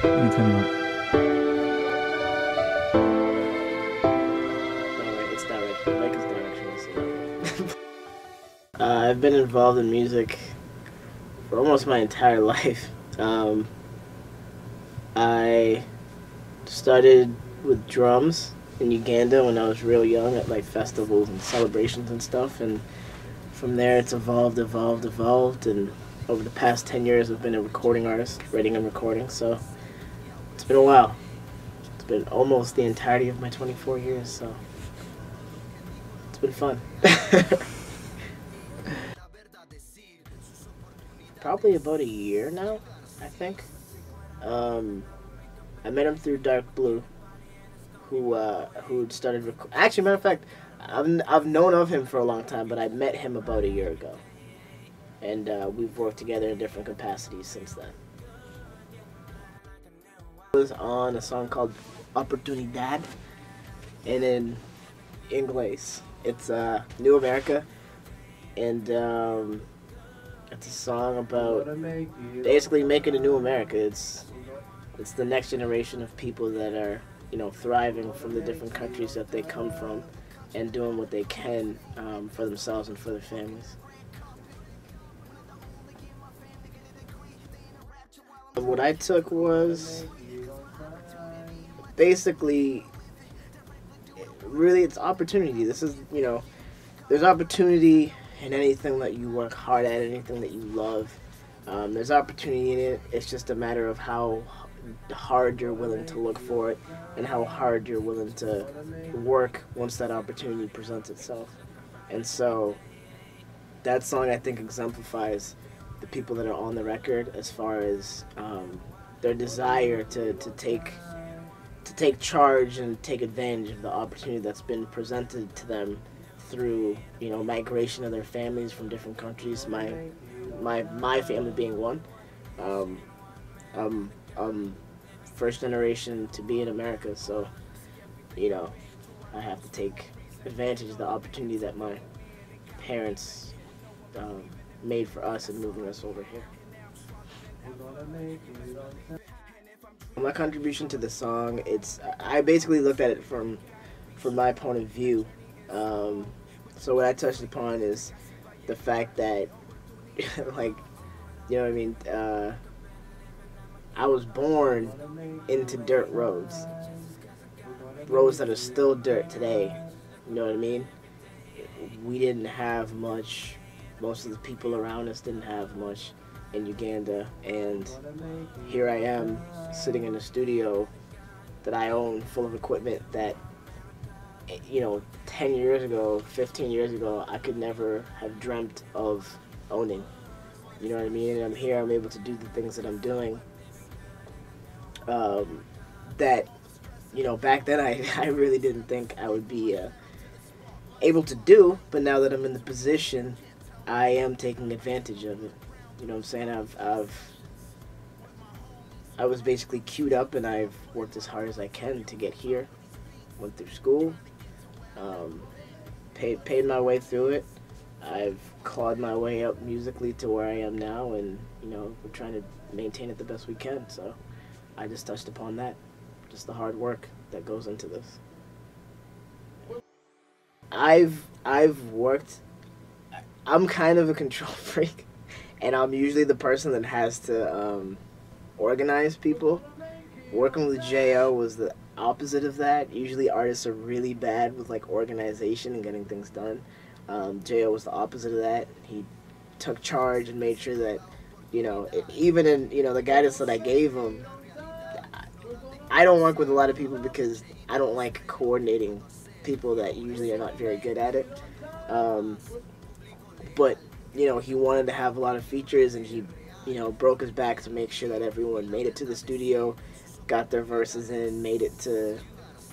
Anytime you want. It's direct. The mic is directional. So. I've been involved in music for almost my entire life. I started with drums in Uganda when I was real young at like festivals and celebrations and stuff, and from there it's evolved, and over the past 10 years I've been a recording artist, writing and recording, so it's been a while. It's been almost the entirety of my 24 years, so it's been fun. Probably about a year now, I think. I met him through Dark Blue, who started. Actually, matter of fact, I've known of him for a long time, but I met him about a year ago, and we've worked together in different capacities since then. I was on a song called Oportunidad, and in English, it's New America, and it's a song about basically making a new America. It's the next generation of people that are, thriving from the different countries that they come from and doing what they can for themselves and for their families. What I took was basically, really, it's opportunity. This is, there's opportunity in anything that you work hard at, anything that you love. There's opportunity in it. It's just a matter of how hard you're willing to look for it and how hard you're willing to work once that opportunity presents itself. And so that song, I think, exemplifies the people that are on the record as far as their desire to take charge and take advantage of the opportunity that's been presented to them through, migration of their families from different countries. My family being one. First generation to be in America, so I have to take advantage of the opportunity that my parents made for us in moving us over here. My contribution to the song, I basically looked at it from my point of view. So what I touched upon is the fact that, like, I was born into dirt roads that are still dirt today. You know what I mean? We didn't have much. Most of the people around us didn't have much in Uganda, and here I am sitting in a studio that I own, full of equipment that 10 years ago, 15 years ago, I could never have dreamt of owning. You know what I mean? And I'm here, I'm able to do the things that I'm doing. That, back then I really didn't think I would be able to do, but now that I'm in the position, I am taking advantage of it. You know what I'm saying? I was basically queued up, and I've worked as hard as I can to get here. Went through school, paid my way through it. I've clawed my way up musically to where I am now, and we're trying to maintain it the best we can. So I just touched upon that, just the hard work that goes into this. I've worked. I'm kind of a control freak, and I'm usually the person that has to organize people. Working with J.O. was the opposite of that. Usually artists are really bad with like organization and getting things done. J.O. was the opposite of that. He took charge and made sure that, even in, the guidance that I gave him, I don't work with a lot of people because I don't like coordinating people that usually are not very good at it. But, he wanted to have a lot of features, and he, broke his back to make sure that everyone made it to the studio, got their verses in, made it to,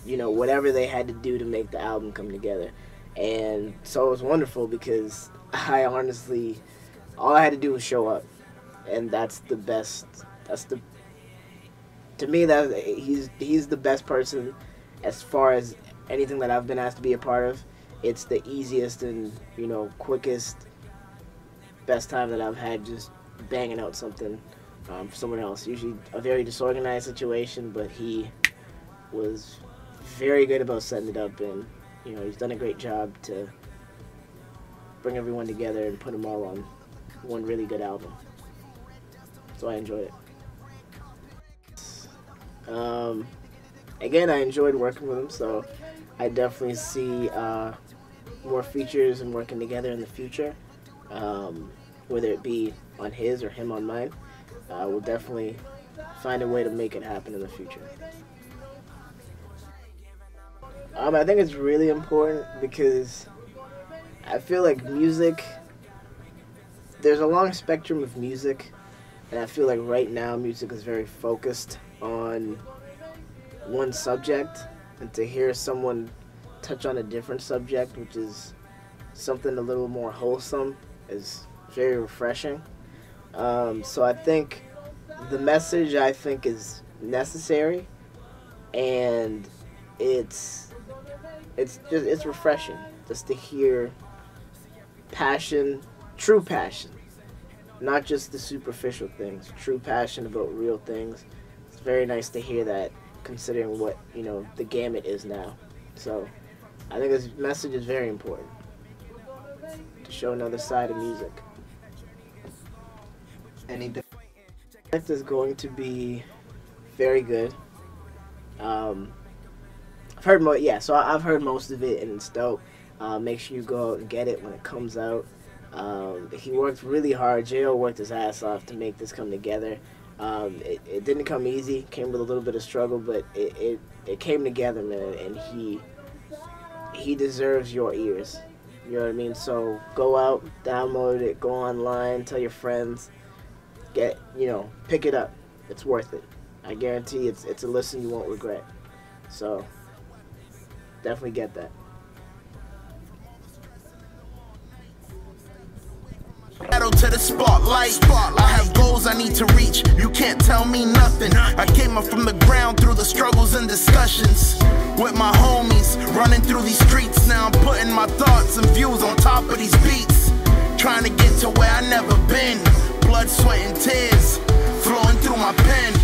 whatever they had to do to make the album come together. And so it was wonderful because I honestly, all I had to do was show up. And that's the best, to me, that he's the best person as far as anything that I've been asked to be a part of. It's the easiest and, quickest, best time that I've had just banging out something for someone else. Usually a very disorganized situation, but he was very good about setting it up, and you know, he's done a great job to bring everyone together and put them all on one really good album. So I enjoyed it. Again, I enjoyed working with him, so I definitely see more features and working together in the future, whether it be on his or him on mine. We'll definitely find a way to make it happen in the future. I think it's really important because I feel like music, there's a long spectrum of music, and I feel like right now music is very focused on one subject, and to hear someone touch on a different subject, which is something a little more wholesome, is very refreshing. So I think the message, I think, is necessary, and it's refreshing just to hear passion, true passion, not just the superficial things, true passion about real things. It's very nice to hear that, considering what, you know, the gamut is now. So I think this message is very important, to show another side of music. It is going to be very good. I've heard I've heard most of it, and it's dope. Make sure you go out and get it when it comes out. He worked really hard. J.O. worked his ass off to make this come together. It didn't come easy. Came with a little bit of struggle, but it came together, man. And he deserves your ears. You know what I mean? So go out, download it, go online, tell your friends, pick it up. It's worth it. I guarantee it's a listen you won't regret. So definitely get that. Battle to the spotlight. I have goals I need to reach. You can't tell me nothing. I came up from the ground through the struggles and discussions with my homies, running through these streets. Now I'm putting my thoughts and views on top of these beats, trying to get to where I never been. Blood, sweat, and tears flowing through my pen.